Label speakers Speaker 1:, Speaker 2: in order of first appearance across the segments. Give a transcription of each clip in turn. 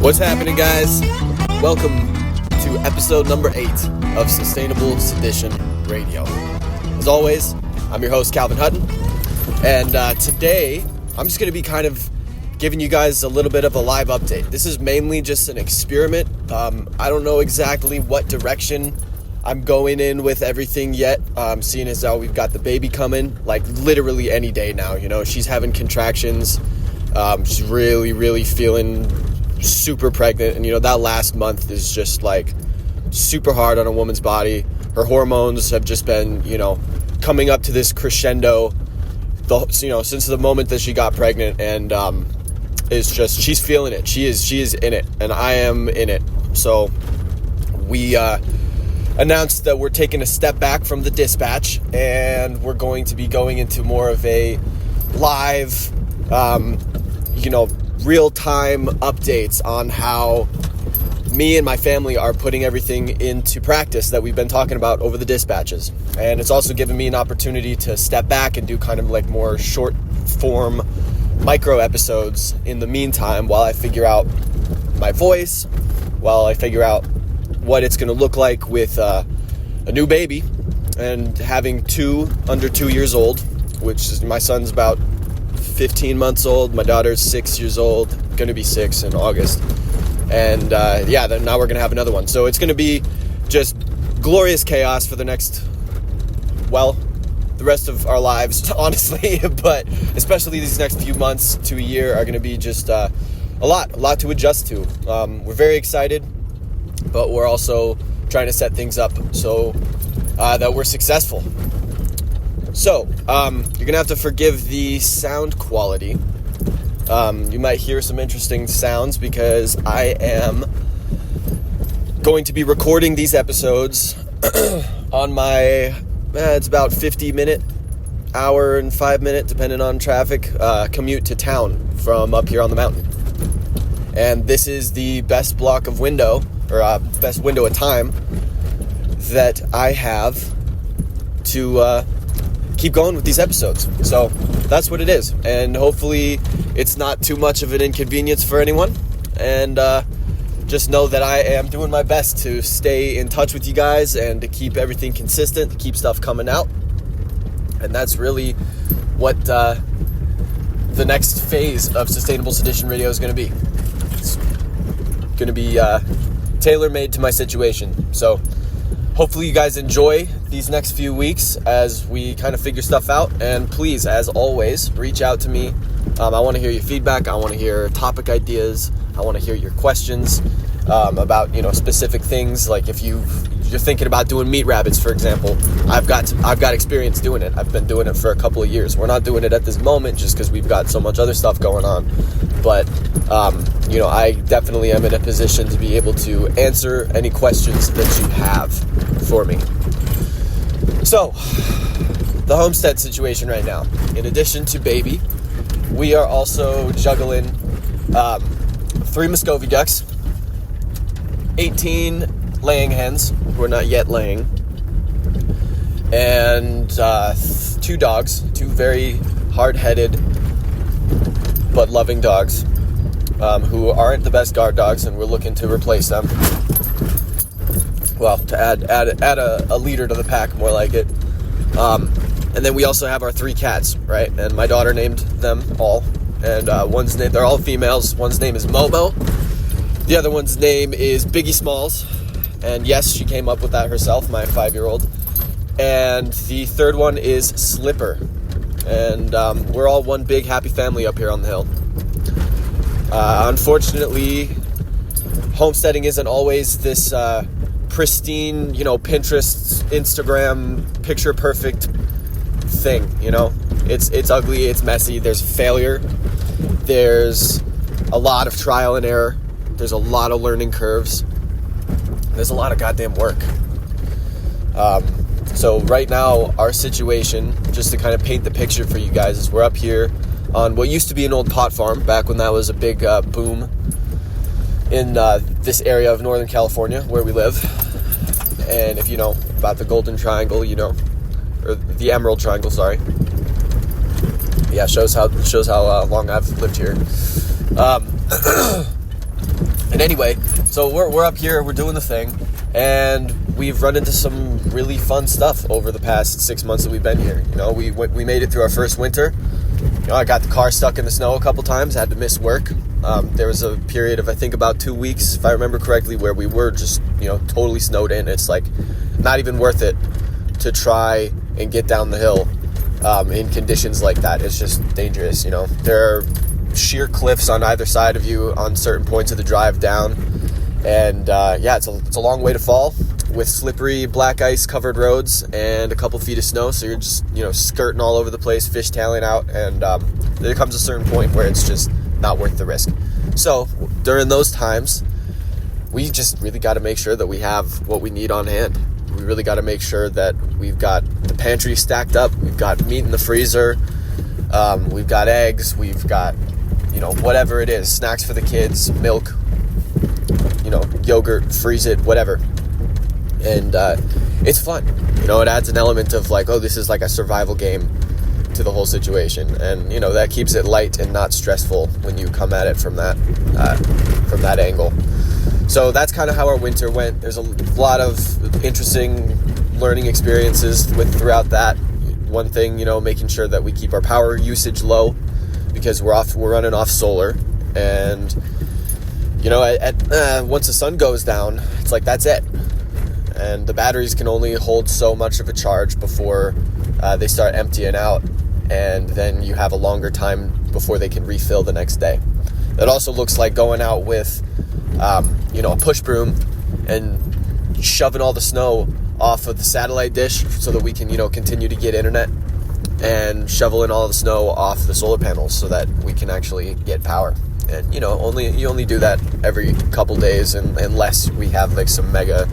Speaker 1: What's happening, guys? Welcome to episode number 8 of Sustainable Sedition Radio. As always, I'm your host, Calvin Hutton, and today I'm just going to be kind of giving you guys a little bit of a live update. This is mainly just an experiment. I don't know exactly what direction I'm going in with everything yet, seeing as how we've got the baby coming, like literally any day now. You know, she's having contractions. She's really feeling super pregnant, and you know that last month is just like super hard on a woman's body. Her hormones have just been, you know, coming up to this crescendo, since the moment that she got pregnant, and it's just, she's feeling it. She is in it, and I am in it. So we announced that we're taking a step back from the dispatch, and we're going to be going into more of a live, real-time updates on how me and my family are putting everything into practice that we've been talking about over the dispatches. And it's also given me an opportunity to step back and do kind of like more short-form micro episodes in the meantime, while I figure out my voice, while I figure out what it's going to look like with a new baby, and having two under 2 years old, which is, my son's about 15 months old, my daughter's 6 years old, going to be 6 in August, and then now we're going to have another one. So it's going to be just glorious chaos for the rest of our lives, honestly, but especially these next few months to a year are going to be just a lot to adjust to. We're very excited, but we're also trying to set things up so that we're successful. So, you're going to have to forgive the sound quality. You might hear some interesting sounds because I am going to be recording these episodes on my, it's about 50-minute, hour and 5-minute, depending on traffic, commute to town from up here on the mountain. And this is the best block of window, or best window of time that I have to keep going with these episodes. So that's what it is, and hopefully it's not too much of an inconvenience for anyone, and just know that I am doing my best to stay in touch with you guys and to keep everything consistent, to keep stuff coming out. And that's really what the next phase of Sustainable Sedition Radio is going to be. It's going to be tailor-made to my situation. So hopefully you guys enjoy these next few weeks as we kind of figure stuff out. And please, as always, reach out to me. I want to hear your feedback. I want to hear topic ideas. I want to hear your questions about, specific things. Like if you're thinking about doing meat rabbits, for example, I've got experience doing it. I've been doing it for a couple of years. We're not doing it at this moment just because we've got so much other stuff going on. But, I definitely am in a position to be able to answer any questions that you have for me. So, the homestead situation right now. In addition to baby, we are also juggling 3 Muscovy ducks, 18 laying hens who are not yet laying, and 2 dogs, 2 very hard-headed but loving dogs, who aren't the best guard dogs, and we're looking to replace them. Well, to add a leader to the pack, more like it. And then we also have our 3 cats, right? And my daughter named them all. And one's name, they're all females. One's name is Momo. The other one's name is Biggie Smalls. And yes, she came up with that herself, my 5-year-old. And the third one is Slipper. And we're all one big happy family up here on the hill. Unfortunately, homesteading isn't always this pristine, Pinterest, Instagram, picture perfect thing, It's ugly, it's messy, there's failure, there's a lot of trial and error, there's a lot of learning curves, there's a lot of goddamn work. So right now, our situation, just to kind of paint the picture for you guys, is we're up here on what used to be an old pot farm, back when that was a big boom in this area of Northern California where we live. And if you know about the Golden Triangle, or the Emerald Triangle, sorry. Yeah, shows how long I've lived here. And anyway, so we're up here, we're doing the thing, and we've run into some really fun stuff over the past 6 months that we've been here. We made it through our first winter. I got the car stuck in the snow a couple times, had to miss work. There was a period of, I think, about 2 weeks, if I remember correctly, where we were just, totally snowed in. It's like not even worth it to try and get down the hill in conditions like that. It's just dangerous. There are sheer cliffs on either side of you on certain points of the drive down, and it's a long way to fall with slippery black ice covered roads and a couple feet of snow, so you're just skirting all over the place, fishtailing out, and there comes a certain point where it's just not worth the risk. So during those times, we just really got to make sure that we have what we need on hand. We really got to make sure that we've got the pantry stacked up, we've got meat in the freezer, we've got eggs, we've got whatever it is, snacks for the kids, milk, yogurt, freeze it, whatever. And it's fun. It adds an element of like, oh, this is like a survival game to the whole situation. And, that keeps it light and not stressful when you come at it from that angle. So that's kind of how our winter went. There's a lot of interesting learning experiences throughout that. One thing, making sure that we keep our power usage low, because we're running off solar, and once the sun goes down, it's like that's it, and the batteries can only hold so much of a charge before they start emptying out, and then you have a longer time before they can refill the next day. That also looks like going out with a push broom and shoving all the snow off of the satellite dish so that we can continue to get internet, and shoveling all the snow off the solar panels so that we can actually get power. And you only do that every couple days, unless we have like some mega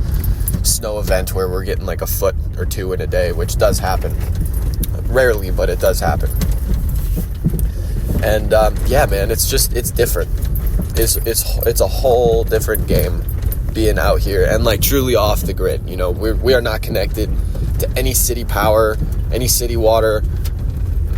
Speaker 1: snow event where we're getting like a foot or two in a day, which does happen rarely, but it does happen. And man, it's different. It's a whole different game being out here and like truly off the grid. We are not connected to any city power, any city water.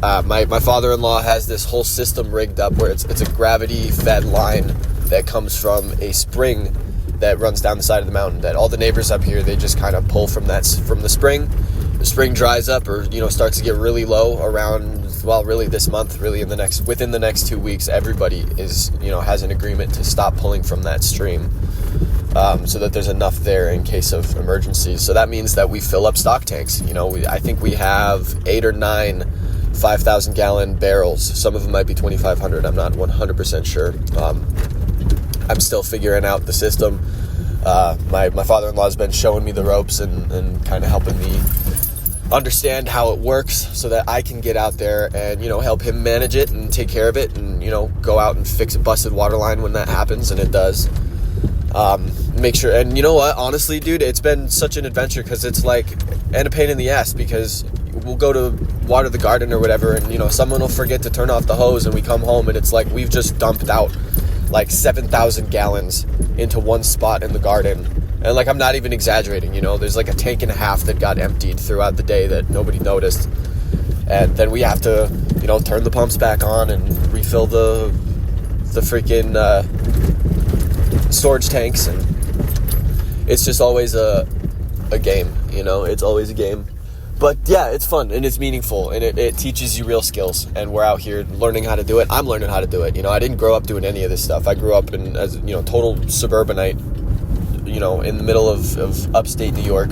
Speaker 1: My father-in-law has this whole system rigged up where it's a gravity-fed line that comes from a spring that runs down the side of the mountain, that all the neighbors up here, they just kind of pull from the spring. The spring dries up or starts to get really low around, really this month, really within the next 2 weeks, everybody is has an agreement to stop pulling from that stream, so that there's enough there in case of emergencies. So that means that we fill up stock tanks. I think we have 8 or 9 5,000 gallon barrels. Some of them might be 2,500. I'm not 100% sure. I'm still figuring out the system. My father-in-law has been showing me the ropes and kind of helping me understand how it works so that I can get out there and, help him manage it and take care of it and, go out and fix a busted water line when that happens, and it does. Make sure, and you know what, honestly, dude, it's been such an adventure, because it's like, and a pain in the ass, because we'll go to water the garden or whatever, and someone will forget to turn off the hose, and we come home and it's like we've just dumped out like 7,000 gallons into one spot in the garden. And like, I'm not even exaggerating, there's like a tank and a half that got emptied throughout the day that nobody noticed, and then we have to turn the pumps back on and refill the freaking storage tanks, and it's just always a game. It's always a game. But yeah, it's fun and it's meaningful, and it teaches you real skills, and we're out here learning how to do it. I'm learning how to do it. I didn't grow up doing any of this stuff. I grew up as total suburbanite, in the middle of upstate New York.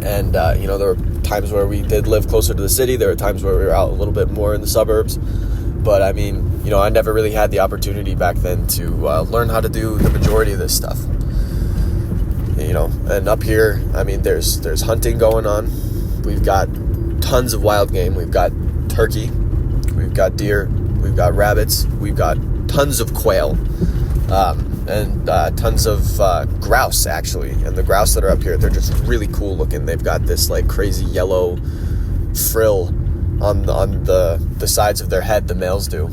Speaker 1: And there were times where we did live closer to the city. There were times where we were out a little bit more in the suburbs. But I mean, I never really had the opportunity back then to learn how to do the majority of this stuff. And up here, I mean, there's hunting going on. We've got tons of wild game. We've got turkey, we've got deer, we've got rabbits, we've got tons of quail, and tons of grouse, actually. And the grouse that are up here, they're just really cool looking. They've got this like crazy yellow frill on the sides of their head, the males do.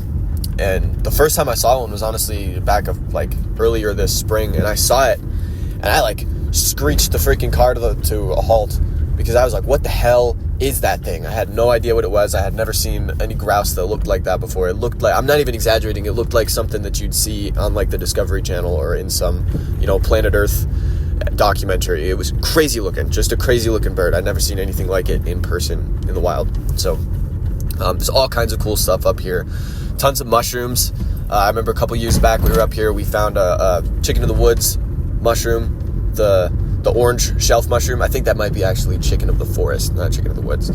Speaker 1: And the first time I saw one was honestly back of like earlier this spring, and I saw it and I like screeched the freaking car to a halt, because I was like, what the hell is that thing. I had no idea what it was. I had never seen any grouse that looked like that before. It looked like, I'm not even exaggerating, it looked like something that you'd see on like the Discovery Channel or in some, Planet Earth documentary. It was crazy looking, just a crazy looking bird. I'd never seen anything like it in person in the wild. So there's all kinds of cool stuff up here. Tons of mushrooms. I remember a couple years back we were up here, we found a chicken of the woods mushroom, the orange shelf mushroom. I think that might be actually chicken of the forest, not chicken of the woods.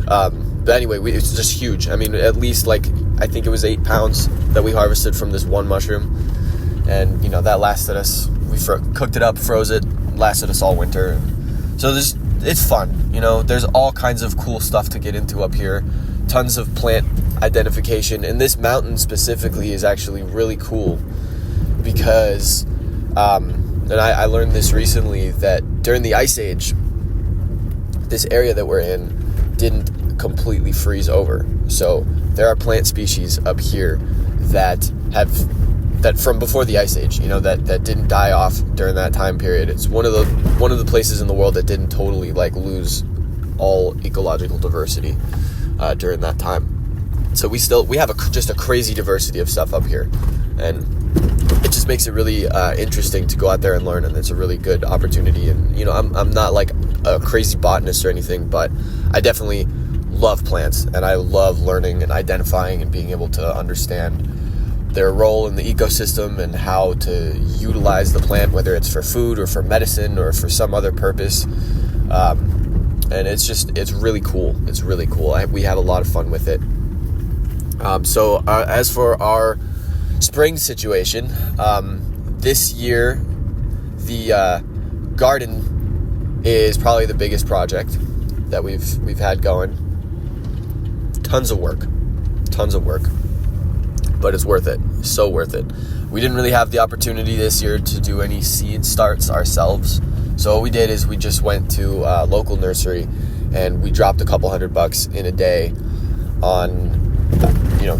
Speaker 1: But anyway, it's just huge. I mean, at least I think it was 8 pounds that we harvested from this one mushroom. And, that lasted us, we cooked it up, froze it, lasted us all winter. So it's fun. There's all kinds of cool stuff to get into up here. Tons of plant identification. And this mountain specifically is actually really cool because, and I learned this recently, that during the Ice Age, this area that we're in didn't completely freeze over. So there are plant species up here that from before the Ice Age, that didn't die off during that time period. It's one of the places in the world that didn't totally lose all ecological diversity during that time. So we have just a crazy diversity of stuff up here, and it just makes it really interesting to go out there and learn, and it's a really good opportunity. And I'm not like a crazy botanist or anything, but I definitely love plants, and I love learning and identifying and being able to understand their role in the ecosystem and how to utilize the plant, whether it's for food or for medicine or for some other purpose. And it's really cool. It's really cool. We have a lot of fun with it. So as for our spring situation, this year the garden is probably the biggest project that we've had going. Tons of work, but it's worth it. So worth it. We didn't really have the opportunity this year to do any seed starts ourselves. So what we did is we just went to a local nursery and we dropped a couple $100 in a day on,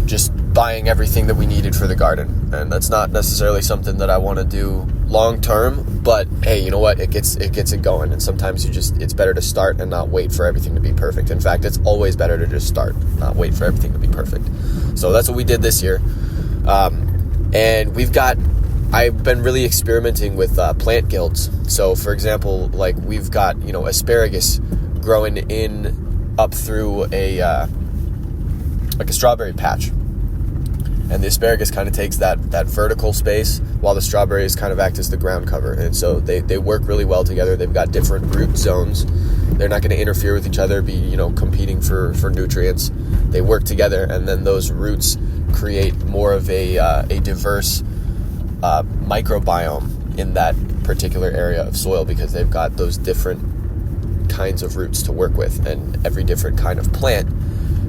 Speaker 1: just buying everything that we needed for the garden. And that's not necessarily something that I want to do long term, but hey, you know what? It gets it going. And sometimes it's better to start and not wait for everything to be perfect. In fact, it's always better to just start, not wait for everything to be perfect. So that's what we did this year. And I've been really experimenting with plant guilds. So for example, we've got, asparagus growing up through a strawberry patch. And the asparagus kind of takes that vertical space while the strawberries kind of act as the ground cover. And so they work really well together. They've got different root zones. They're not going to interfere with each other, be, competing for nutrients. They work together, and then those roots create more of a diverse microbiome in that particular area of soil because they've got those different kinds of roots to work with. And every different kind of plant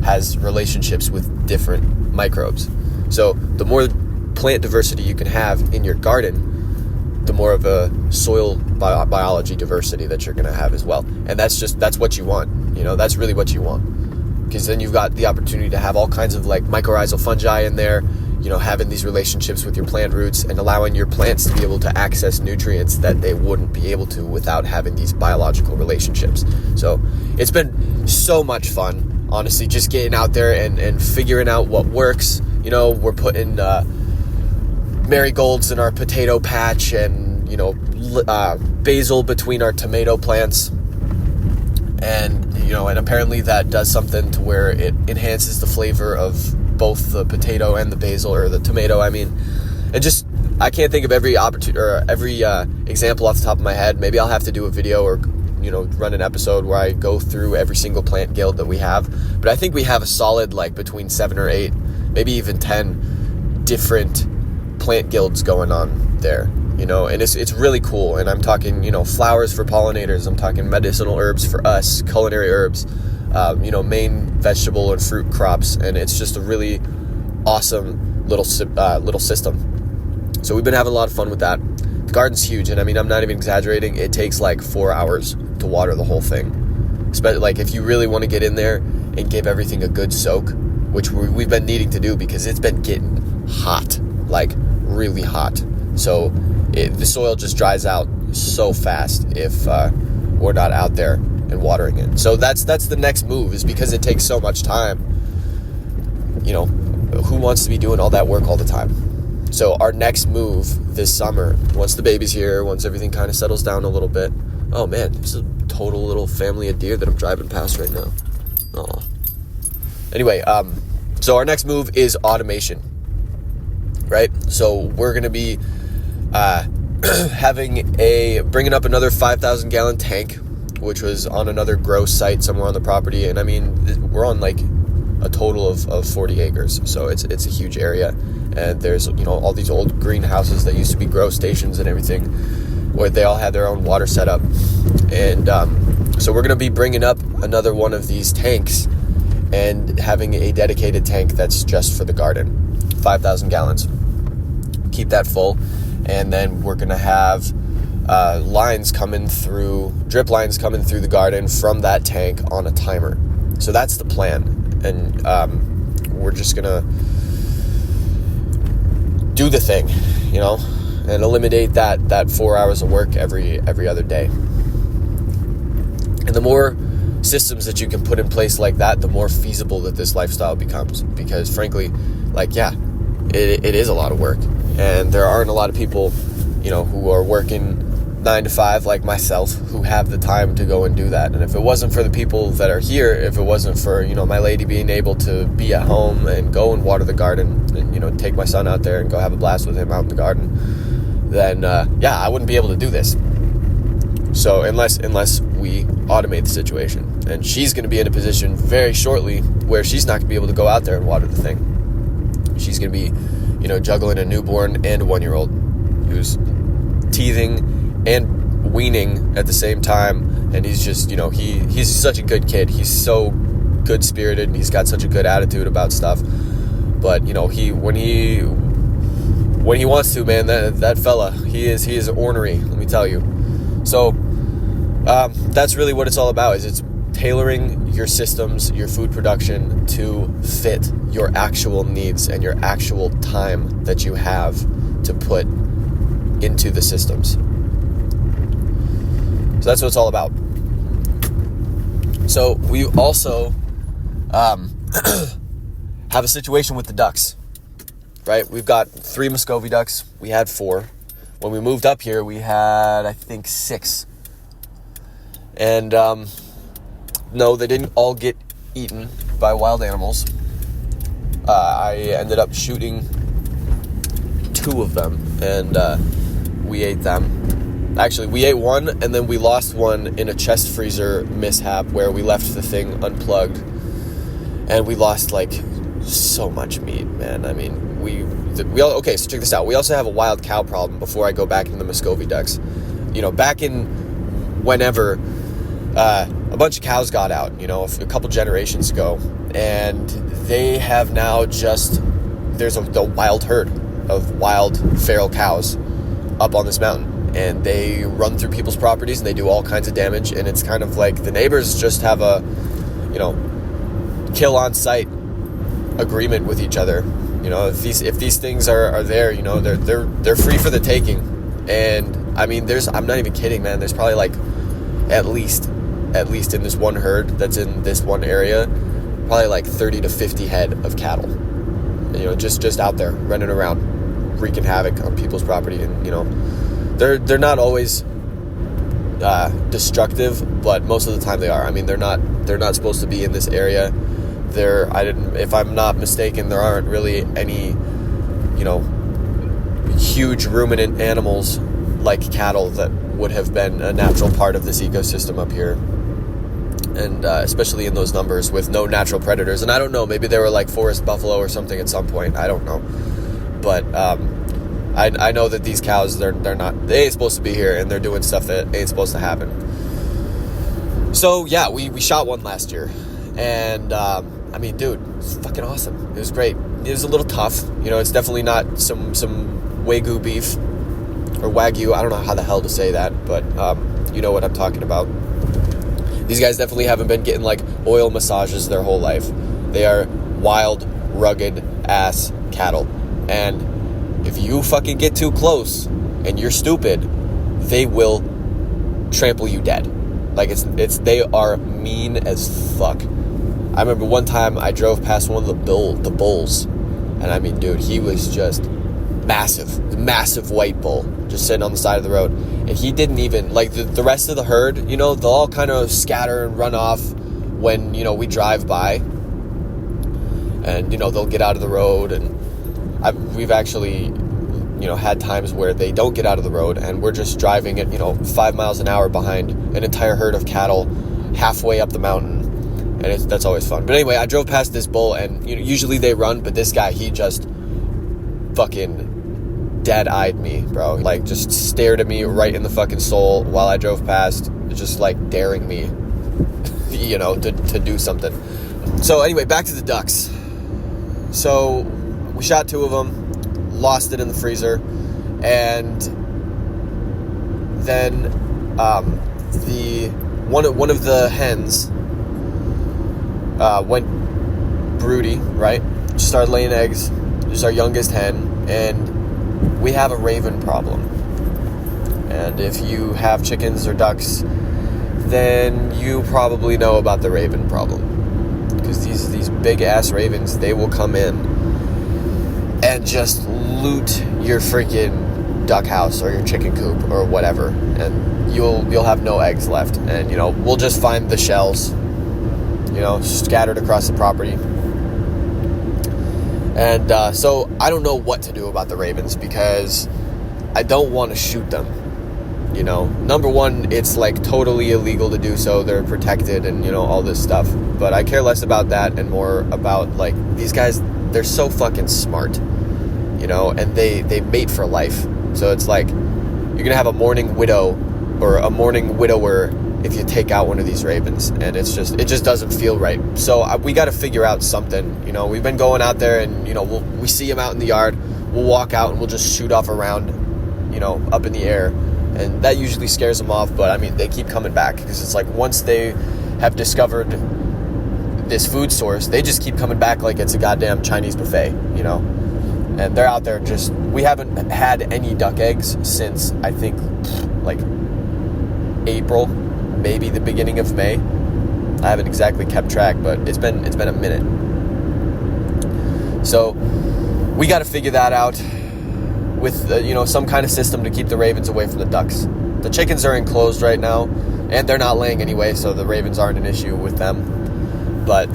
Speaker 1: has relationships with different microbes. So the more plant diversity you can have in your garden, the more of a soil biology diversity that you're going to have as well. And that's what you want. That's really what you want. Because then you've got the opportunity to have all kinds of mycorrhizal fungi in there, having these relationships with your plant roots and allowing your plants to be able to access nutrients that they wouldn't be able to without having these biological relationships. So it's been so much fun, honestly, just getting out there and figuring out what works. We're putting marigolds in our potato patch and, basil between our tomato plants. And, and apparently that does something to where it enhances the flavor of both the potato and the basil, or the tomato, and just, I can't think of every opportunity or every example off the top of my head. Maybe I'll have to do a video or, run an episode where I go through every single plant guild that we have. But I think we have a solid, between 7 or 8, maybe even 10 different plant guilds going on there, and it's really cool. And I'm talking, flowers for pollinators. I'm talking medicinal herbs for us, culinary herbs, main vegetable and fruit crops. And it's just a really awesome little system. So we've been having a lot of fun with that. The garden's huge. And I'm not even exaggerating. It takes 4 hours to water the whole thing. If you really want to get in there and give everything a good soak, which we've been needing to do because it's been getting hot, really hot. So the soil just dries out so fast if we're not out there and watering it. So that's the next move, is because it takes so much time. Who wants to be doing all that work all the time? So our next move this summer, once the baby's here, once everything kind of settles down a little bit. Oh man, there's a total little family of deer that I'm driving past right now. Oh. Anyway, so our next move is automation, right? So we're going to be bringing up another 5,000 gallon tank, which was on another grow site somewhere on the property. And I mean, we're on like a total of 40 acres. So it's a huge area. And there's, all these old greenhouses that used to be grow stations and everything, where they all had their own water setup. And so we're going to be bringing up another one of these tanks and having a dedicated tank that's just for the garden, 5,000 gallons. Keep that full. And then we're going to have drip lines coming through the garden from that tank on a timer. So that's the plan. And we're just going to do the thing, and eliminate that 4 hours of work every other day. And the more systems that you can put in place like that, the more feasible that this lifestyle becomes. Because frankly, it is a lot of work. And there aren't a lot of people, who are working 9 to 5 like myself, who have the time to go and do that. And if it wasn't for the people that are here, if it wasn't for, my lady being able to be at home and go and water the garden and, take my son out there and go have a blast with him out in the garden, then, I wouldn't be able to do this. So unless we automate the situation. And she's going to be in a position very shortly where she's not going to be able to go out there and water the thing. She's going to be, juggling a newborn and a 1-year-old who's teething and weaning at the same time. And he's just, he's such a good kid. He's so good-spirited, and he's got such a good attitude about stuff. But, when he wants to, man, that fella, he is ornery, let me tell you. So that's really what it's all about, is it's tailoring your systems, your food production to fit your actual needs and your actual time that you have to put into the systems. So that's what it's all about. So we also have a situation with the ducks, right? We've got 3 Muscovy ducks. We had 4. When we moved up here, we had, I think, 6. And no, they didn't all get eaten by wild animals. I ended up shooting 2 of them, and we ate them. Actually, we ate one, and then we lost one in a chest freezer mishap where we left the thing unplugged, and we lost so much meat, man. I mean, okay, so check this out. We also have a wild cow problem before I go back into the Muscovy ducks. Back in whenever, a bunch of cows got out, a couple generations ago, and they have now there's a wild herd of wild feral cows up on this mountain, and they run through people's properties and they do all kinds of damage. And it's kind of like the neighbors just have a, kill on sight agreement with each other. If these things are there, they're free for the taking. And I mean, I'm not even kidding, man. There's probably at least in this one herd that's in this one area, probably 30 to 50 head of cattle, just out there running around, wreaking havoc on people's property. And, they're not always destructive, but most of the time they are. I mean, they're not supposed to be in this area. If I'm not mistaken, there aren't really any, huge ruminant animals like cattle that would have been a natural part of this ecosystem up here. And especially in those numbers with no natural predators. And I don't know, maybe they were like forest buffalo or something at some point. I don't know. But I know that these cows, they ain't supposed to be here, and they're doing stuff that ain't supposed to happen. So yeah, we shot one last year. And I mean, dude, it's fucking awesome. It was great. It was a little tough. It's definitely not some Wagyu beef or Wagyu. I don't know how the hell to say that, but you know what I'm talking about. These guys definitely haven't been getting oil massages their whole life. They are wild, rugged ass cattle. And if you fucking get too close and you're stupid, they will trample you dead. Like, they are mean as fuck. I remember one time I drove past one of the bulls, and I mean, dude, he was just massive white bull, just sitting on the side of the road, and he didn't even, like, the rest of the herd, you know, they'll all kind of scatter and run off when, you know, we drive by, and, you know, they'll get out of the road, and we've actually, you know, had times where they don't get out of the road, and we're just driving at, you know, 5 miles an hour behind an entire herd of cattle halfway up the mountain, and that's always fun. But anyway, I drove past this bull, and, you know, usually they run, but this guy, he just fucking dead-eyed me, bro. Like, just stared at me right in the fucking soul while I drove past, just, like, daring me, you know, to do something. So anyway, back to the ducks. So we shot 2 of them, lost it in the freezer, and then one of the hens went broody, right? She started laying eggs. She's our youngest hen, and we have a raven problem. And if you have chickens or ducks, then you probably know about the raven problem. Because these big ass ravens, they will come in and just loot your freaking duck house or your chicken coop or whatever, and you'll have no eggs left. And, you know, we'll just find the shells, you know, scattered across the property. And so I don't know what to do about the ravens, because I don't want to shoot them. You know, number one, it's like totally illegal to do so. They're protected and, you know, all this stuff. But I care less about that and more about, like, these guys, they're so fucking smart, you know, and they mate for life. So it's like, you're going to have a mourning widow or a mourning widower if you take out one of these ravens, and it just doesn't feel right. So we got to figure out something. You know, we've been going out there, and, you know, we see them out in the yard, we'll walk out and we'll just shoot off a round, you know, up in the air, and that usually scares them off. But I mean, they keep coming back, because it's like, once they have discovered this food source, they just keep coming back like it's a goddamn Chinese buffet, you know. And they're out there we haven't had any duck eggs since, I think, like April, maybe the beginning of May. I haven't exactly kept track, but it's been a minute. So we got to figure that out with you know, some kind of system to keep the ravens away from the ducks. The chickens are enclosed right now, and they're not laying anyway, so the ravens aren't an issue with them. But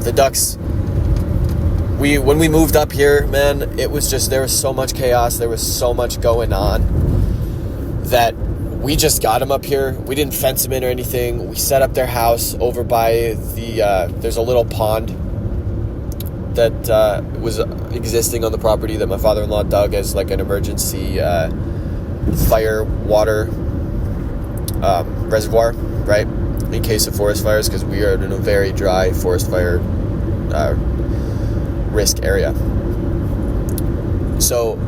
Speaker 1: the ducks, when we moved up here, man, it was just, there was so much chaos, there was so much going on, that we just got them up here. We didn't fence them in or anything. We set up their house over by there's a little pond that was existing on the property that my father-in-law dug as like an emergency fire water reservoir, right? In case of forest fires, because we are in a very dry forest fire risk area. So,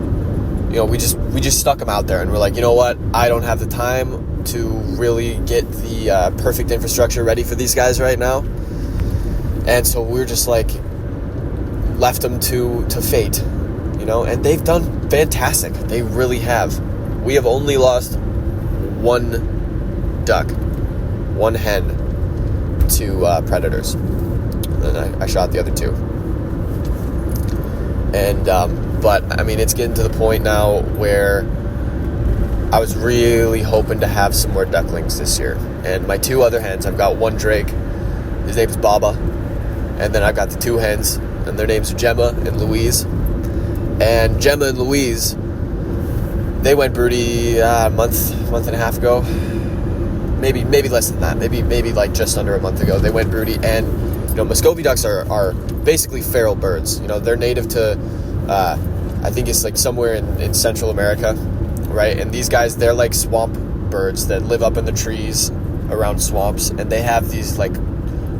Speaker 1: you know, we just stuck them out there, and we're like, you know what? I don't have the time to really get the perfect infrastructure ready for these guys right now. And so we're just like, left them to fate, you know, and they've done fantastic. They really have. We have only lost one duck, one hen to predators. And I shot the other 2. And, but, I mean, it's getting to the point now where I was really hoping to have some more ducklings this year. And my 2 other hens, I've got one drake, his name's Baba, and then I've got the 2 hens, and their names are Gemma and Louise. And Gemma and Louise, they went broody a month and a half ago. Maybe less than that. Maybe like just under a month ago. They went broody, and, you know, Muscovy ducks are basically feral birds. You know, they're native to, I think it's like somewhere in Central America, right? And these guys, they're like swamp birds that live up in the trees around swamps, and they have these like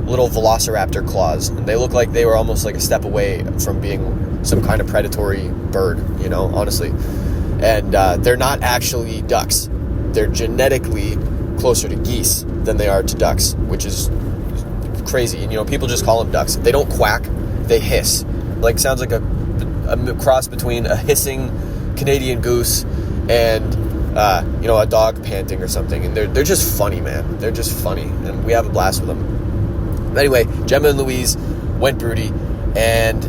Speaker 1: little velociraptor claws, and they look like they were almost like a step away from being some kind of predatory bird, you know, honestly. And they're not actually ducks. They're genetically closer to geese than they are to ducks, which is crazy. And, you know, people just call them ducks. They don't quack, they hiss. Like, sounds like a cross between a hissing Canadian goose and a dog panting or something. And they're just funny, man. They're just funny. And we have a blast with them. But anyway, Gemma and Louise went broody, and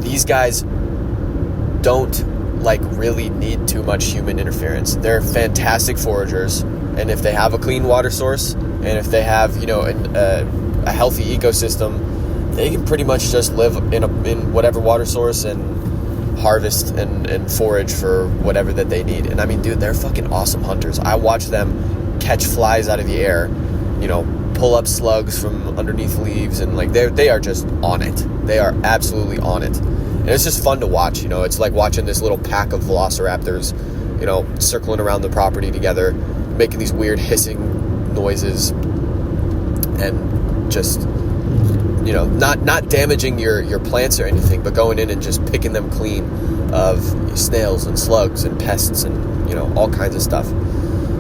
Speaker 1: these guys don't really need too much human interference. They're fantastic foragers, and if they have a clean water source, and if they have a healthy ecosystem, they can pretty much just live in whatever water source and harvest and forage for whatever that they need. And I mean, dude, they're fucking awesome hunters. I watch them catch flies out of the air, pull up slugs from underneath leaves, and they are just on it. They are absolutely on it. And it's just fun to watch. It's like watching this little pack of velociraptors, circling around the property together, making these weird hissing noises, and just, not damaging your plants or anything, but going in and just picking them clean of snails and slugs and pests and, all kinds of stuff.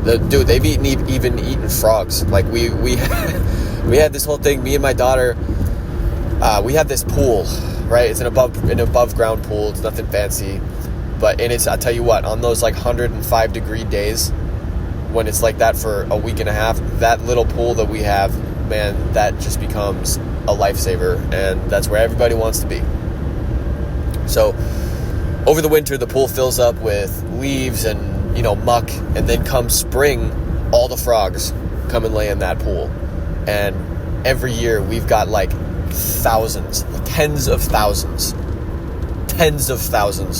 Speaker 1: Dude, they've even eaten frogs. We we had this whole thing, me and my daughter, we have this pool, right? It's an above ground pool. It's nothing fancy, but I'll tell you what, on those 105 degree days when it's like that for a week and a half, that little pool that we have, man, that just becomes a lifesaver, and that's where everybody wants to be. So over the winter, the pool fills up with leaves and muck, and then come spring, all the frogs come and lay in that pool. And every year we've got thousands, tens of thousands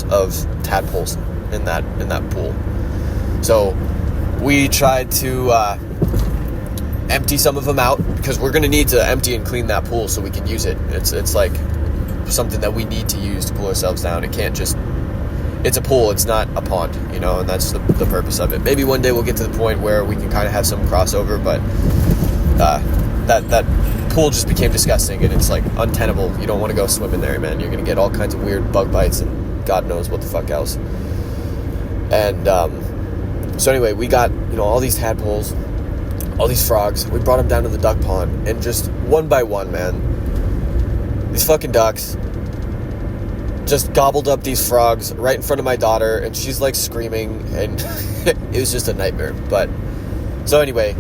Speaker 1: of tadpoles in that pool. So we tried to empty some of them out, because we're going to need to empty and clean that pool so we can use it. It's like something that we need to use to cool ourselves down. It can't just, it's a pool, it's not a pond, and that's the purpose of it. Maybe one day we'll get to the point where we can kind of have some crossover, but that pool just became disgusting, and it's untenable. You don't want to go swim in there, man. You're going to get all kinds of weird bug bites and God knows what the fuck else. And so anyway, we got all these tadpoles, all these frogs. We brought them down to the duck pond, and just one by one, man, these fucking ducks just gobbled up these frogs right in front of my daughter, and she's screaming, and it was just a nightmare. But so anyway,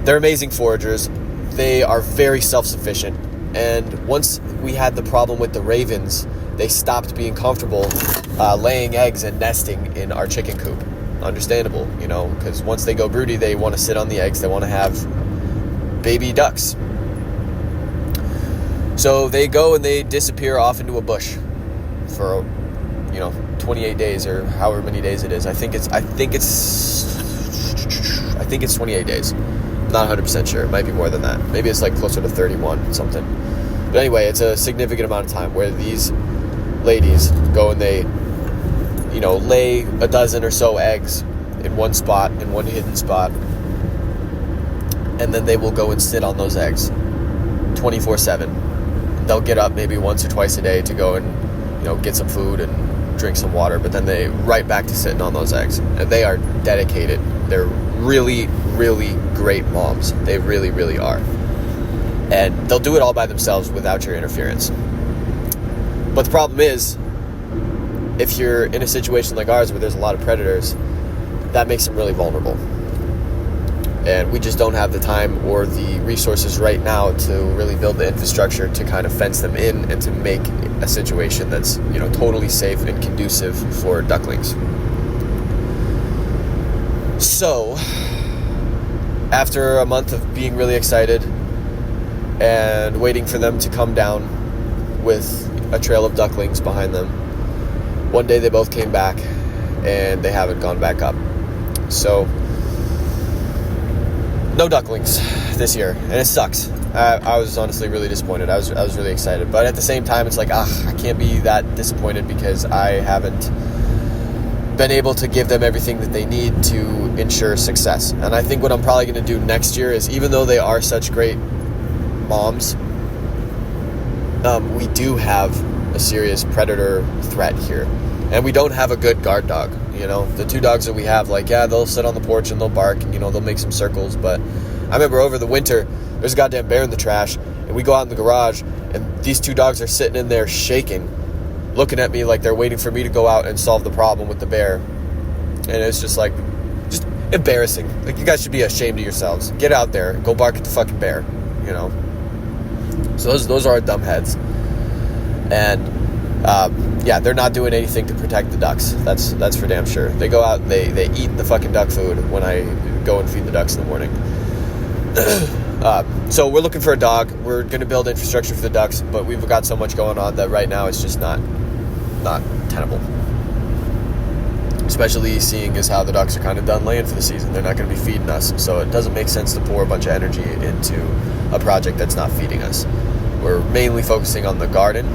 Speaker 1: they're amazing foragers. They are very self-sufficient, and once we had the problem with the ravens, they stopped being comfortable laying eggs and nesting in our chicken coop. Understandable, because once they go broody, they want to sit on the eggs. They want to have baby ducks. So they go and they disappear off into a bush for 28 days or however many days it is. I think it's 28 days. I'm not 100% sure. It might be more than that. Maybe it's closer to 31 something. But anyway, it's a significant amount of time where these ladies go and they lay a dozen or so eggs in one spot, in one hidden spot, and then they will go and sit on those eggs 24/7. They'll get up maybe once or twice a day to go and get some food and drink some water, but then they right back to sitting on those eggs. And they are dedicated. They're really, really great moms. They really, really are. And they'll do it all by themselves without your interference. But the problem is, if you're in a situation like ours where there's a lot of predators, that makes them really vulnerable. And we just don't have the time or the resources right now to really build the infrastructure to kind of fence them in and to make a situation that's, totally safe and conducive for ducklings. So, after a month of being really excited and waiting for them to come down with a trail of ducklings behind them, one day they both came back and they haven't gone back up. So, no ducklings this year, and it sucks. I was honestly really disappointed. I was really excited, but at the same time, it's I can't be that disappointed because I haven't been able to give them everything that they need to ensure success. And I think what I'm probably going to do next year is, even though they are such great moms, we do have a serious predator threat here, and we don't have a good guard dog. The two dogs that we have, they'll sit on the porch and they'll bark, and they'll make some circles. But I remember over the winter, there's a goddamn bear in the trash, and we go out in the garage, and these two dogs are sitting in there shaking, looking at me like they're waiting for me to go out and solve the problem with the bear. And it's just embarrassing. Like, you guys should be ashamed of yourselves. Get out there, go bark at the fucking bear, you know. So those are our dumb heads. And they're not doing anything to protect the ducks. That's for damn sure. They go out, they eat the fucking duck food when I go and feed the ducks in the morning. So we're looking for a dog. We're going to build infrastructure for the ducks, but we've got so much going on that right now it's just not tenable. Especially seeing as how the ducks are kind of done laying for the season. They're not going to be feeding us, so it doesn't make sense to pour a bunch of energy into a project that's not feeding us. We're mainly focusing on the garden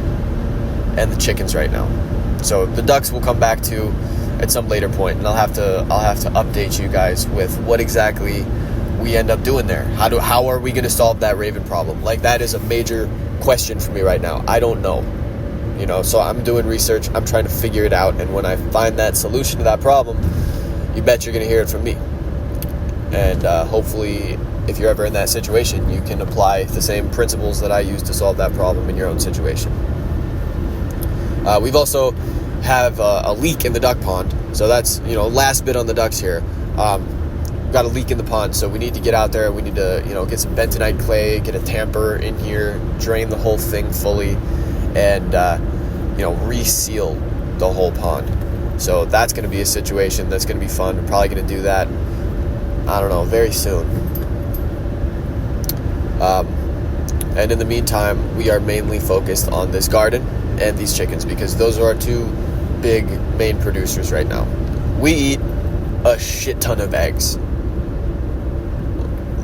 Speaker 1: and the chickens right now. So the ducks will come back to at some later point, and I'll have to update you guys with what exactly we end up doing there. How are we going to solve that raven problem? Like, that is a major question for me right now. I don't know. You know, so I'm doing research. I'm trying to figure it out, and when I find that solution to that problem, you bet you're going to hear it from me. And hopefully, if you're ever in that situation, you can apply the same principles that I use to solve that problem in your own situation. We've also have a leak in the duck pond, so that's, you know, last bit on the ducks here. We've got a leak in the pond, so we need to get out there. We need to, you know, get some bentonite clay, get a tamper in here, drain the whole thing fully, and reseal the whole pond. So that's going to be a situation that's going to be fun. We're probably going to do that, I don't know, very soon. And in the meantime, we are mainly focused on this garden and these chickens, because those are our two big main producers right now. We eat a shit ton of eggs,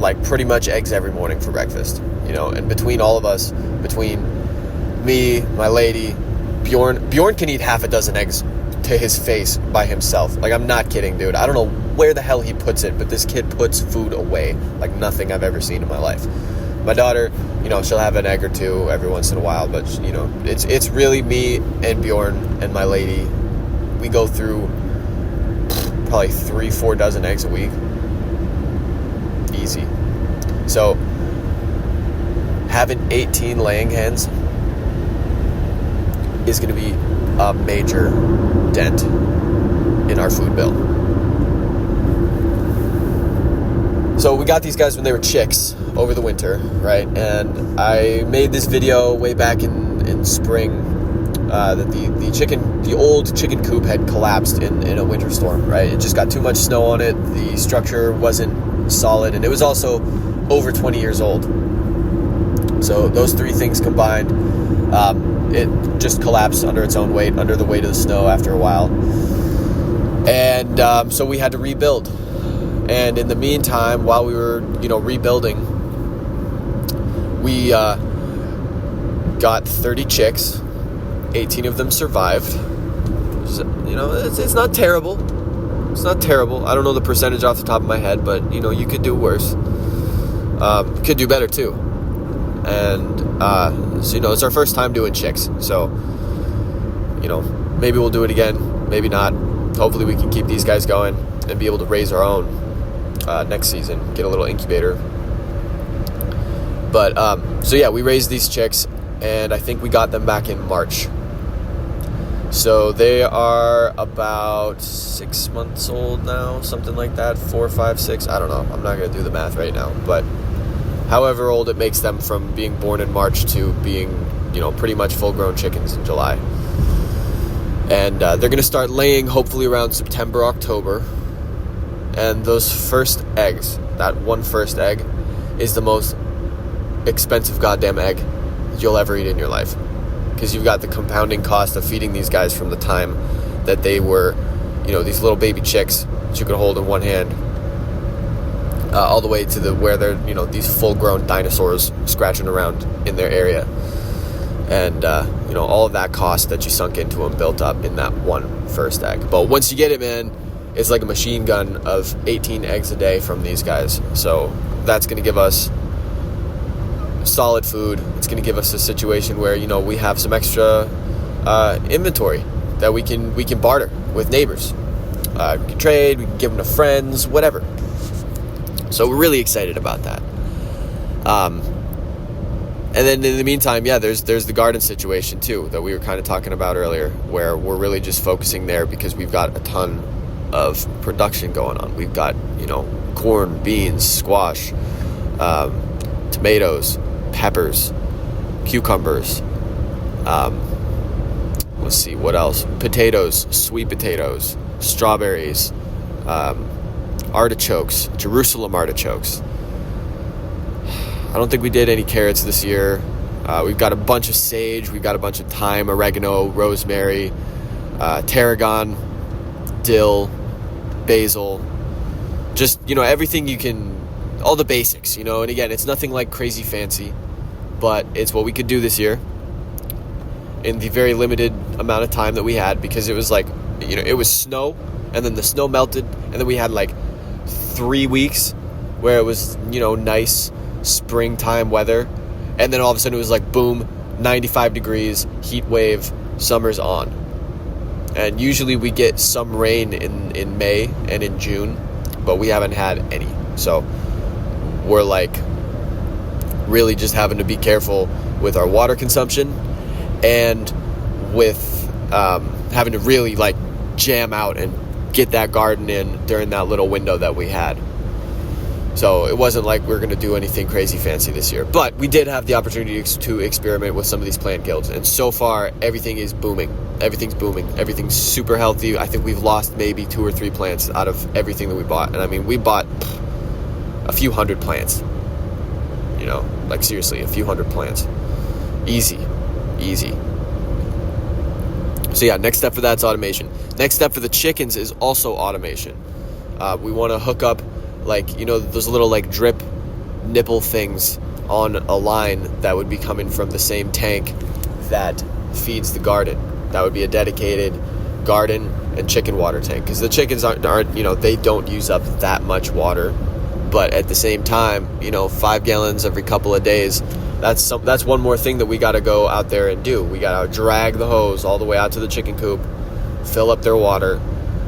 Speaker 1: like pretty much eggs every morning for breakfast, you know. And between all of us, between me, my lady, Bjorn can eat half a dozen eggs to his face by himself. Like, I'm not kidding, dude. I don't know where the hell he puts it, but this kid puts food away like nothing I've ever seen in my life. My daughter, you know, she'll have an egg or two every once in a while, but, you know, it's really me and Bjorn and my lady. We go through probably 3-4 dozen eggs a week. Easy. So having 18 laying hens is going to be a major dent in our food bill. So we got these guys when they were chicks over the winter, right? And I made this video way back in spring that the old chicken coop had collapsed in a winter storm, right? It just got too much snow on it. The structure wasn't solid, and it was also over 20 years old. So those three things combined, it just collapsed under its own weight, under the weight of the snow after a while. And so we had to rebuild. And in the meantime, while we were, you know, rebuilding, we got 30 chicks. 18 of them survived. So, you know, it's not terrible. It's not terrible. I don't know the percentage off the top of my head, but, you know, you could do worse. Could do better too. And so, you know, it's our first time doing chicks. So, you know, maybe we'll do it again. Maybe not. Hopefully we can keep these guys going and be able to raise our own next season. Get a little incubator. But, so yeah, we raised these chicks, and I think we got them back in March. So they are about 6 months old now, something like that. 4, 5, 6. I don't know. I'm not going to do the math right now. But however old it makes them from being born in March to being, you know, pretty much full-grown chickens in July. And they're going to start laying hopefully around September, October. And those first eggs, that one first egg, is the most expensive goddamn egg you'll ever eat in your life. Because you've got the compounding cost of feeding these guys from the time that they were, you know, these little baby chicks that you could hold in one hand, all the way to where they're, you know, these full-grown dinosaurs scratching around in their area. And, you know, all of that cost that you sunk into them built up in that one first egg. But once you get it, man, it's like a machine gun of 18 eggs a day from these guys. So that's going to give us solid food. It's going to give us a situation where, you know, we have some extra inventory that we can barter with neighbors. We can trade, we can give them to friends, whatever. So we're really excited about that. And then in the meantime, yeah, there's the garden situation too that we were kind of talking about earlier, where we're really just focusing there because we've got a ton of production going on. We've got, corn, beans, squash, tomatoes, peppers, cucumbers, let's see, what else? Potatoes, sweet potatoes, strawberries, artichokes, Jerusalem artichokes. I don't think we did any carrots this year. We've got a bunch of sage, we've got a bunch of thyme, oregano, rosemary, tarragon, dill, basil, just, everything you can, all the basics, and again, it's nothing like crazy fancy, but it's what we could do this year in the very limited amount of time that we had, because it was like, it was snow, and then the snow melted, and then we had like 3 weeks where it was, nice springtime weather, and then all of a sudden it was like, boom, 95 degrees, heat wave, summer's on. And usually we get some rain in May and in June, but we haven't had any. So we're like really just having to be careful with our water consumption, and with having to really like jam out and get that garden in during that little window that we had. So it wasn't like we're going to do anything crazy fancy this year, but we did have the opportunity to experiment with some of these plant guilds, and so far everything is booming. Everything's booming. Everything's super healthy. I think we've lost maybe 2 or 3 plants out of everything that we bought, and I mean, we bought a few hundred plants. Like seriously, a few hundred plants. Easy. So yeah, next step for that's automation. Next step for the chickens is also automation. We want to hook up those little drip nipple things on a line that would be coming from the same tank that feeds the garden. That would be a dedicated garden and chicken water tank, because the chickens aren't they don't use up that much water, but at the same time, 5 gallons every couple of days, that's one more thing that we got to go out there and do. We got to drag the hose all the way out to the chicken coop, fill up their water,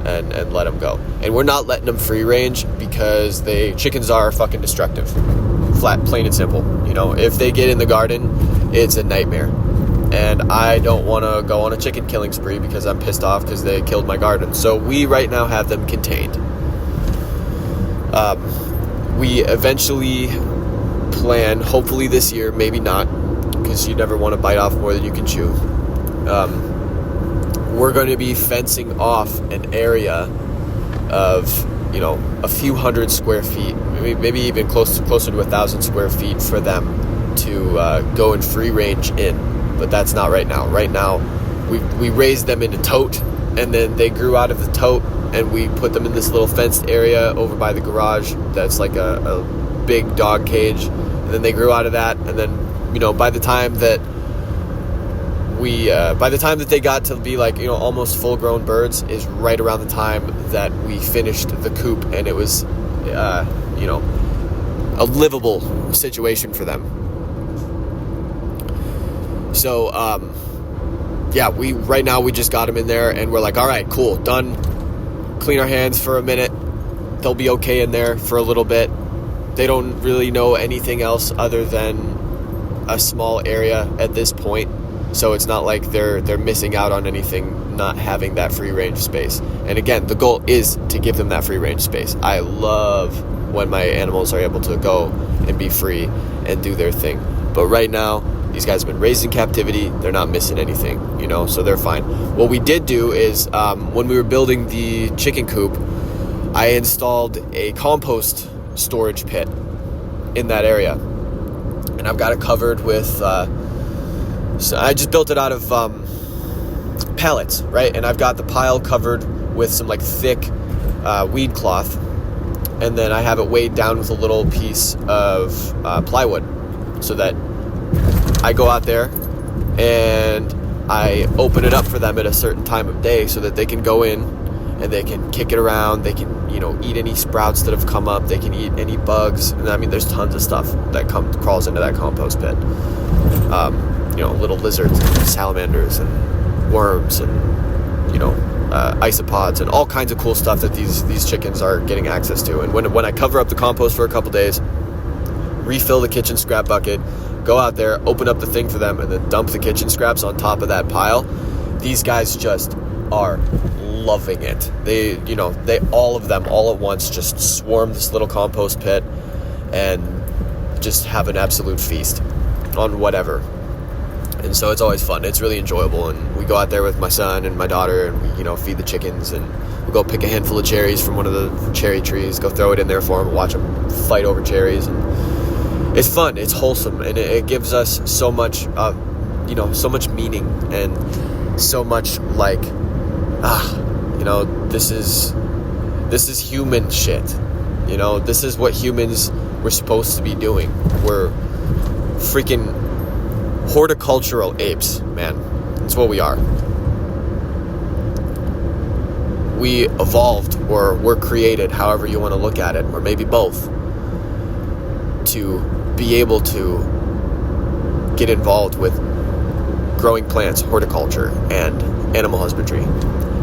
Speaker 1: and let them go. And we're not letting them free range, because chickens are fucking destructive. Flat, plain and simple. If they get in the garden, it's a nightmare. And I don't want to go on a chicken killing spree because I'm pissed off because they killed my garden. So we right now have them contained. We eventually plan, hopefully this year, maybe not, because you never want to bite off more than you can chew. We're going to be fencing off an area of, a few hundred square feet, maybe even closer to 1,000 square feet for them to go in free range in. But that's not right now. Right now, we raised them in a tote, and then they grew out of the tote, and we put them in this little fenced area over by the garage that's like a big dog cage. And then they grew out of that, and then, by the time that they got to be almost full-grown birds is right around the time that we finished the coop, and it was, a livable situation for them. So, right now we just got them in there, and we're like, all right, cool, done. Clean our hands for a minute. They'll be okay in there for a little bit. They don't really know anything else other than a small area at this point. So it's not like they're missing out on anything not having that free range space. And again, the goal is to give them that free range space. I love when my animals are able to go and be free and do their thing. But right now, these guys have been raised in captivity. They're not missing anything, so they're fine. What we did do is, when we were building the chicken coop, I installed a compost storage pit in that area. And I've got it covered with, so I just built it out of pallets, right? And I've got the pile covered with some thick weed cloth. And then I have it weighed down with a little piece of plywood, so that I go out there and I open it up for them at a certain time of day so that they can go in and they can kick it around. They can, eat any sprouts that have come up. They can eat any bugs. And I mean, there's tons of stuff that crawls into that compost pit. Little lizards and salamanders and worms and, isopods and all kinds of cool stuff that these chickens are getting access to. And when I cover up the compost for a couple days, refill the kitchen scrap bucket, go out there, open up the thing for them, and then dump the kitchen scraps on top of that pile, these guys just are loving it. They all of them all at once just swarm this little compost pit and just have an absolute feast on whatever. And so it's always fun. It's really enjoyable. And we go out there with my son and my daughter, and we, feed the chickens, and we go pick a handful of cherries from one of the cherry trees, go throw it in there for them, watch them fight over cherries. And it's fun. It's wholesome, and it gives us so much, so much meaning, and so much like, this is human shit. This is what humans were supposed to be doing. We're freaking horticultural apes, man. That's what we are. We evolved, or were created, however you want to look at it, or maybe both, to be able to get involved with growing plants, horticulture, and animal husbandry,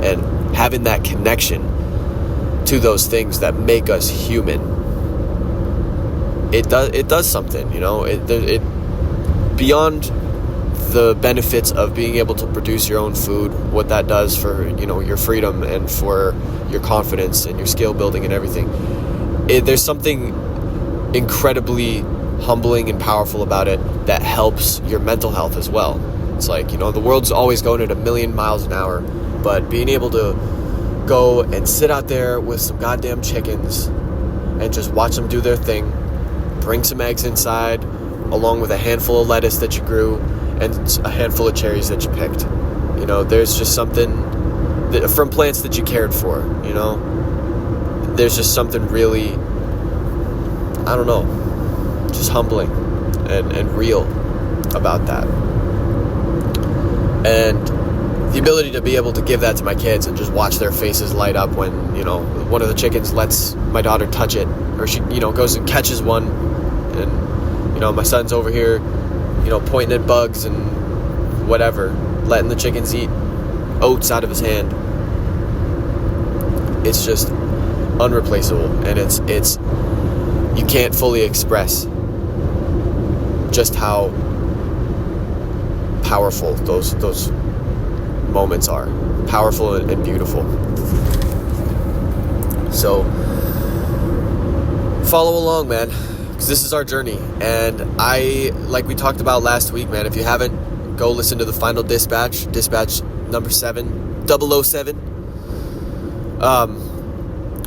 Speaker 1: and having that connection to those things that make us human. It does something, it beyond the benefits of being able to produce your own food, what that does for, your freedom and for your confidence and your skill building and everything. There's something incredibly humbling and powerful about it that helps your mental health as well. It's like, the world's always going at 1,000,000 miles an hour, but being able to go and sit out there with some goddamn chickens and just watch them do their thing, bring some eggs inside, along with a handful of lettuce that you grew and a handful of cherries that you picked. There's just something from plants that you cared for, there's just something really, I don't know, just humbling and real about that. And the ability to be able to give that to my kids and just watch their faces light up when, one of the chickens lets my daughter touch it, or she, goes and catches one, and, my son's over here, pointing at bugs and whatever, letting the chickens eat oats out of his hand. It's just unreplaceable, and it's you can't fully express just how powerful those moments are. Powerful and beautiful. So follow along, man, because this is our journey. And like we talked about last week, man, if you haven't, go listen to the final dispatch number 007.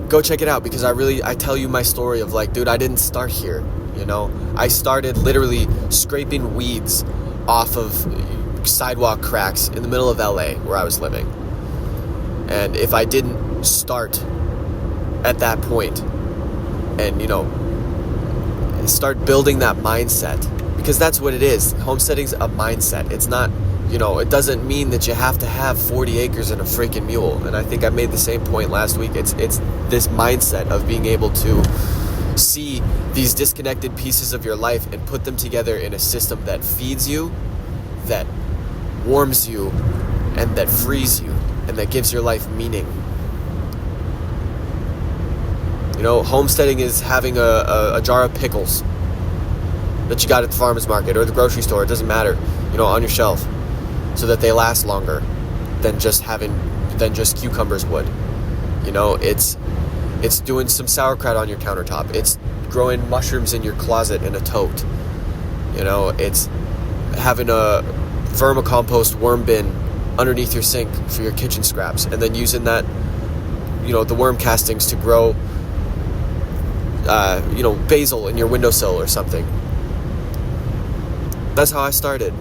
Speaker 1: Go check it out, because I tell you my story of like, dude, I didn't start here. I started literally scraping weeds off of sidewalk cracks in the middle of LA where I was living. And if I didn't start at that point and, start building that mindset, because that's what it is. Homesteading's a mindset. It's not, it doesn't mean that you have to have 40 acres and a freaking mule. And I think I made the same point last week. It's this mindset of being able to see these disconnected pieces of your life and put them together in a system that feeds you, that warms you, and that frees you, and that gives your life meaning. Homesteading is having a jar of pickles that you got at the farmer's market or the grocery store, it doesn't matter, on your shelf, so that they last longer than just cucumbers would. It's doing some sauerkraut on your countertop. It's growing mushrooms in your closet in a tote. It's having a vermicompost worm bin underneath your sink for your kitchen scraps, and then using that, the worm castings to grow, basil in your windowsill or something. That's how I started.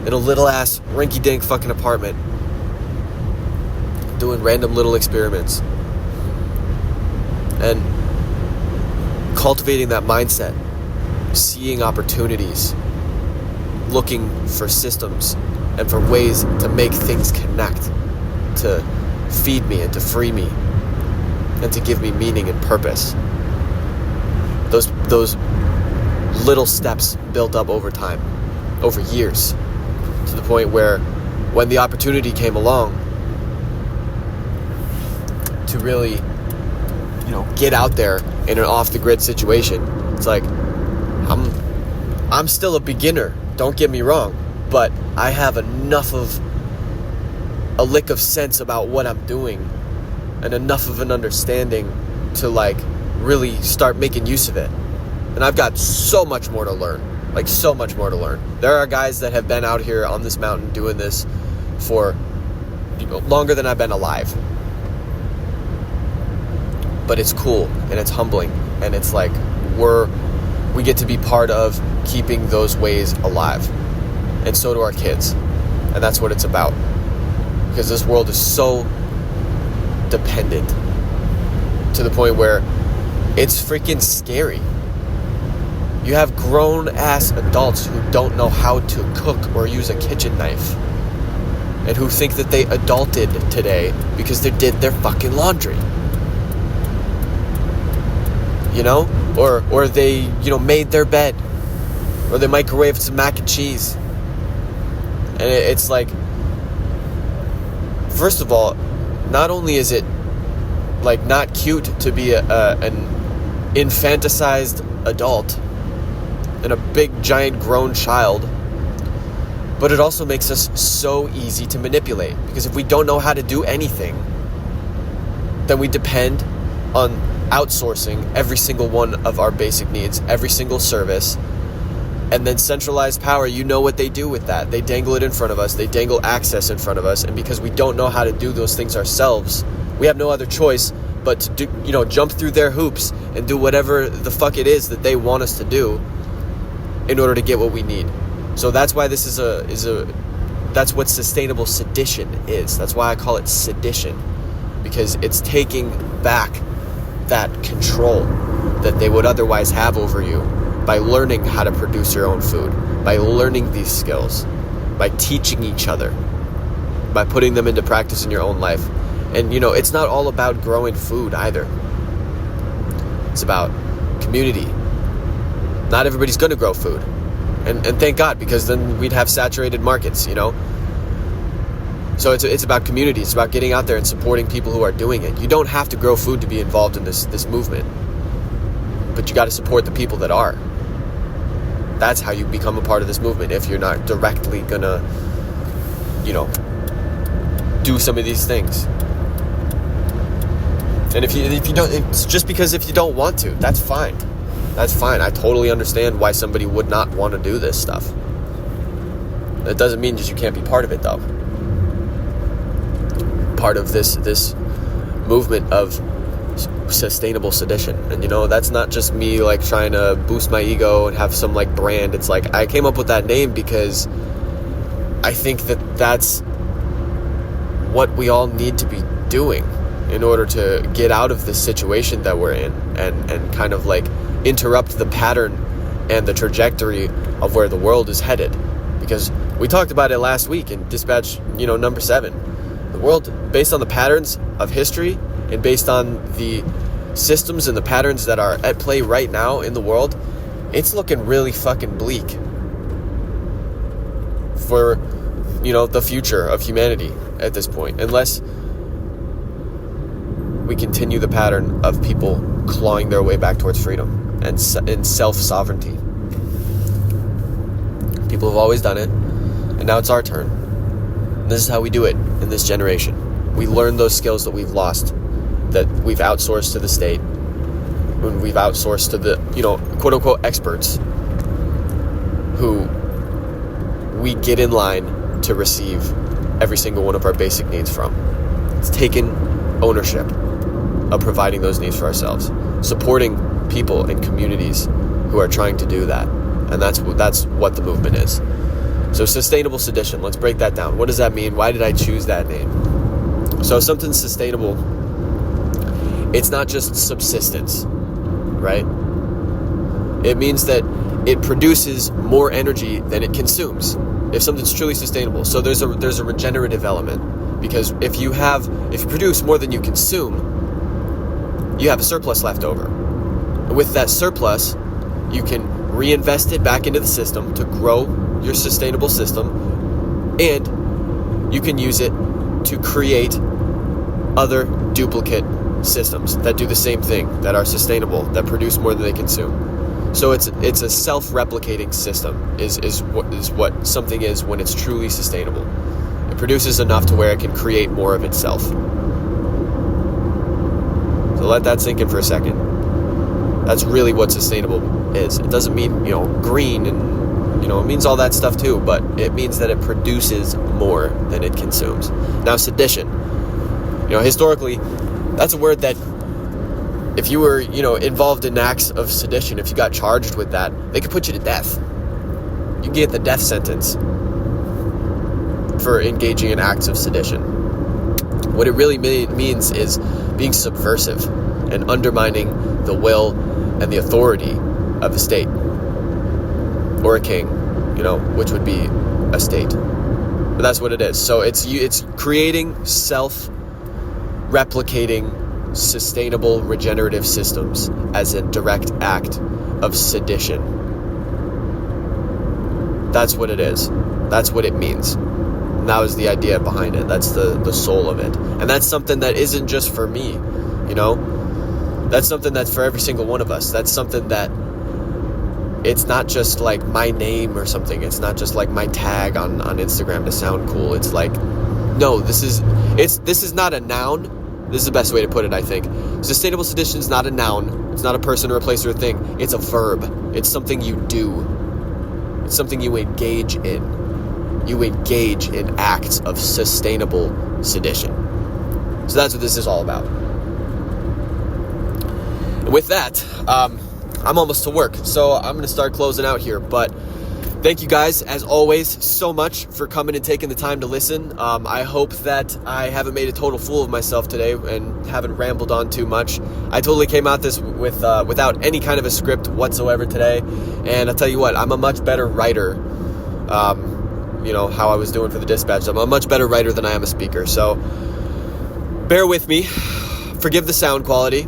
Speaker 1: In a little ass rinky-dink fucking apartment, doing random little experiments and cultivating that mindset, seeing opportunities, looking for systems and for ways to make things connect, to feed me and to free me and to give me meaning and purpose. Those little steps built up over time, over years, to the point where when the opportunity came along to really, get out there in an off-the-grid situation, it's like, I'm still a beginner, don't get me wrong, but I have enough of a lick of sense about what I'm doing and enough of an understanding to like really start making use of it. And I've got so much more to learn, like so much more to learn. There are guys that have been out here on this mountain doing this for longer than I've been alive. But it's cool and it's humbling, and it's like we get to be part of keeping those ways alive. And so do our kids. And that's what it's about. Because this world is so dependent to the point where it's freaking scary. You have grown-ass adults who don't know how to cook or use a kitchen knife, and who think that they adulted today because they did their fucking laundry. You know? Or they, made their bed. Or they microwaved some mac and cheese. And it's like, first of all, not only is it like not cute to be an infanticized adult and a big giant grown child, but it also makes us so easy to manipulate, because if we don't know how to do anything, then we depend on outsourcing every single one of our basic needs, every single service. And then centralized power, you know what they do with that. They dangle it in front of us. They dangle access in front of us. And because we don't know how to do those things ourselves, we have no other choice but to do, jump through their hoops and do whatever the fuck it is that they want us to do in order to get what we need. So that's why this that's what sustainable sedition is. That's why I call it sedition, because it's taking back that control that they would otherwise have over you, by learning how to produce your own food, by learning these skills, by teaching each other, by putting them into practice in your own life. And, it's not all about growing food either. It's about community. Not everybody's going to grow food. And thank God, because then we'd have saturated markets, So it's about community. It's about getting out there and supporting people who are doing it. You don't have to grow food to be involved in this movement. But you got to support the people that are. That's how you become a part of this movement, if you're not directly gonna, do some of these things. And if you don't, it's just because if you don't want to, that's fine. That's fine. I totally understand why somebody would not want to do this stuff. That doesn't mean just you can't be part of it, though. Part of this movement of sustainable sedition. And that's not just me like trying to boost my ego and have some like brand. It's like I came up with that name because I think that that's what we all need to be doing in order to get out of this situation that we're in, and kind of like interrupt the pattern and the trajectory of where the world is headed. Because we talked about it last week in Dispatch number 7. The world, based on the patterns of history and based on the systems and the patterns that are at play right now in the world, it's looking really fucking bleak for, the future of humanity at this point, unless we continue the pattern of people clawing their way back towards freedom and self-sovereignty. People have always done it, and now it's our turn. And this is how we do it in this generation. We learn those skills that we've lost, that we've outsourced to the state, when we've outsourced to the, quote-unquote experts who we get in line to receive every single one of our basic needs from. It's taking ownership of providing those needs for ourselves, supporting people and communities who are trying to do that. And that's what the movement is. So sustainable sedition, let's break that down. What does that mean? Why did I choose that name? So if something's sustainable, it's not just subsistence, right? It means that it produces more energy than it consumes, if something's truly sustainable. So there's a regenerative element, because if you produce more than you consume, you have a surplus left over. And with that surplus, you can reinvest it back into the system to grow your sustainable system, and you can use it to create other duplicate systems that do the same thing, that are sustainable, that produce more than they consume. So it's a self-replicating system is what something is when it's truly sustainable. It produces enough to where it can create more of itself. So let that sink in for a second. That's really what sustainable is. It doesn't mean, green and, it means all that stuff too, but it means that it produces more than it consumes. Now, sedition. Historically, that's a word that if you were, involved in acts of sedition, if you got charged with that, they could put you to death. You can get the death sentence for engaging in acts of sedition. What it really means is being subversive and undermining the will and the authority of the state or a king, which would be a state. But that's what it is. So it's creating self-replicating, sustainable, regenerative systems as a direct act of sedition. That's what it is. That's what it means. And that was the idea behind it. That's the soul of it. And that's something that isn't just for me, That's something that's for every single one of us. That's something that it's not just like my name or something. It's not just like my tag on Instagram to sound cool. It's like, no, this is not a noun. This is the best way to put it, I think. Sustainable sedition is not a noun. It's not a person or a place or a thing. It's a verb. It's something you do. It's something you engage in. You engage in acts of sustainable sedition. So that's what this is all about. And with that, I'm almost to work, so I'm going to start closing out here. But thank you guys, as always, so much for coming and taking the time to listen. I hope that I haven't made a total fool of myself today and haven't rambled on too much. I totally came out this without any kind of a script whatsoever today. And I'll tell you what, I'm a much better writer. How I was doing for the dispatch. I'm a much better writer than I am a speaker. So bear with me. Forgive the sound quality.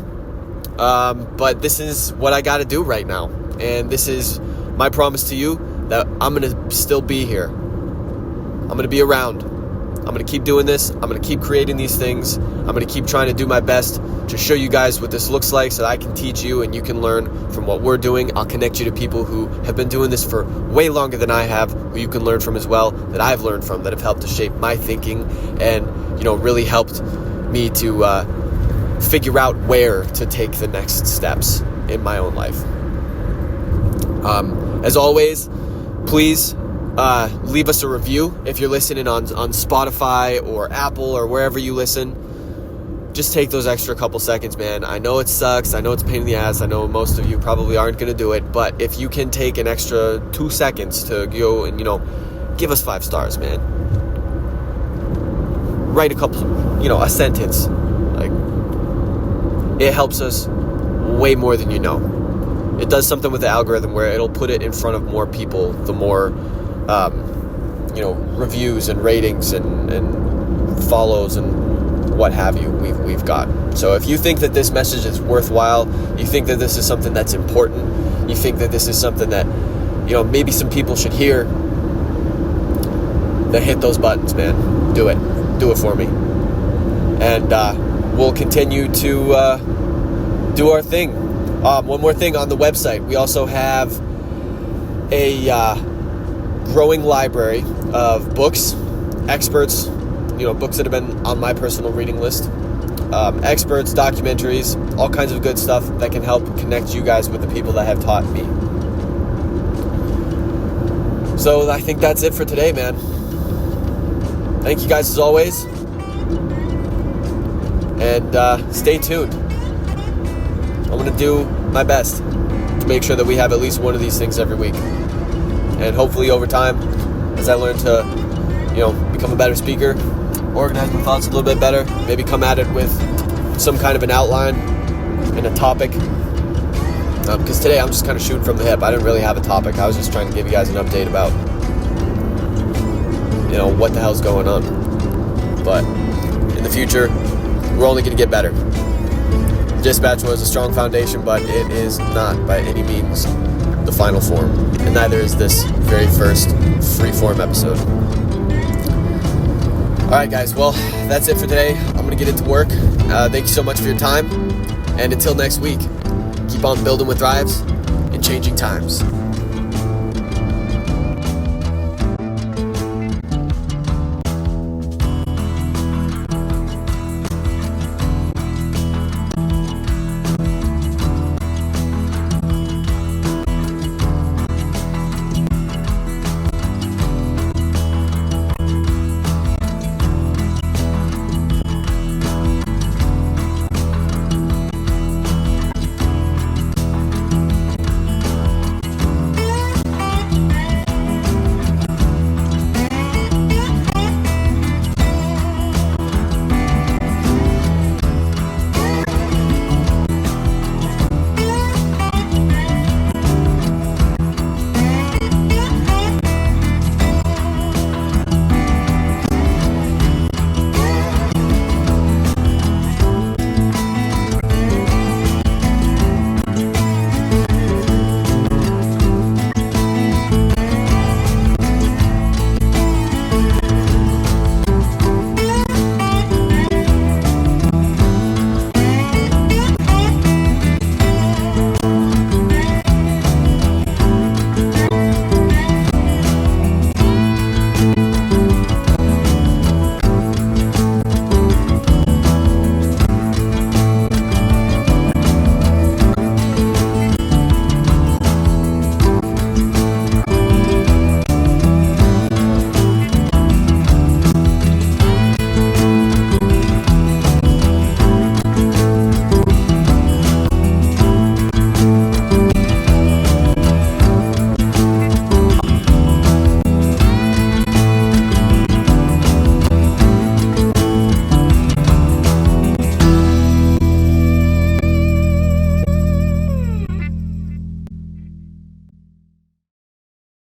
Speaker 1: But this is what I got to do right now. And this is my promise to you that I'm going to still be here. I'm going to be around. I'm going to keep doing this. I'm going to keep creating these things. I'm going to keep trying to do my best to show you guys what this looks like so that I can teach you and you can learn from what we're doing. I'll connect you to people who have been doing this for way longer than I have, who you can learn from as well, that I've learned from, that have helped to shape my thinking and, really helped me to figure out where to take the next steps in my own life. As always, please leave us a review if you're listening on Spotify or Apple or wherever you listen. Just take those extra couple seconds, man. I know it sucks. I know it's a pain in the ass. I know most of you probably aren't going to do it. But if you can take an extra 2 seconds to go and, give us 5 stars, man. Write a couple, a sentence. It helps us way more than you know. It does something with the algorithm where it'll put it in front of more people, the more, reviews and ratings and follows and what have you we've got. So if you think that this message is worthwhile, you think that this is something that's important, you think that this is something that, maybe some people should hear, then hit those buttons, man. Do it for me. And we'll continue to do our thing. One more thing on the website. We also have a growing library of books, experts, books that have been on my personal reading list, experts, documentaries, all kinds of good stuff that can help connect you guys with the people that have taught me. So I think that's it for today, man. Thank you guys as always. And stay tuned. I'm going to do my best to make sure that we have at least one of these things every week. And hopefully over time, as I learn to, become a better speaker, organize my thoughts a little bit better, maybe come at it with some kind of an outline and a topic. Because today I'm just kind of shooting from the hip. I didn't really have a topic. I was just trying to give you guys an update about, what the hell's going on. But in the future, we're only going to get better. Dispatch was a strong foundation, but it is not by any means the final form. And neither is this very first free-form episode. Alright guys, well, that's it for today. I'm going to get into work. Thank you so much for your time. And until next week, keep on building with drives and changing times.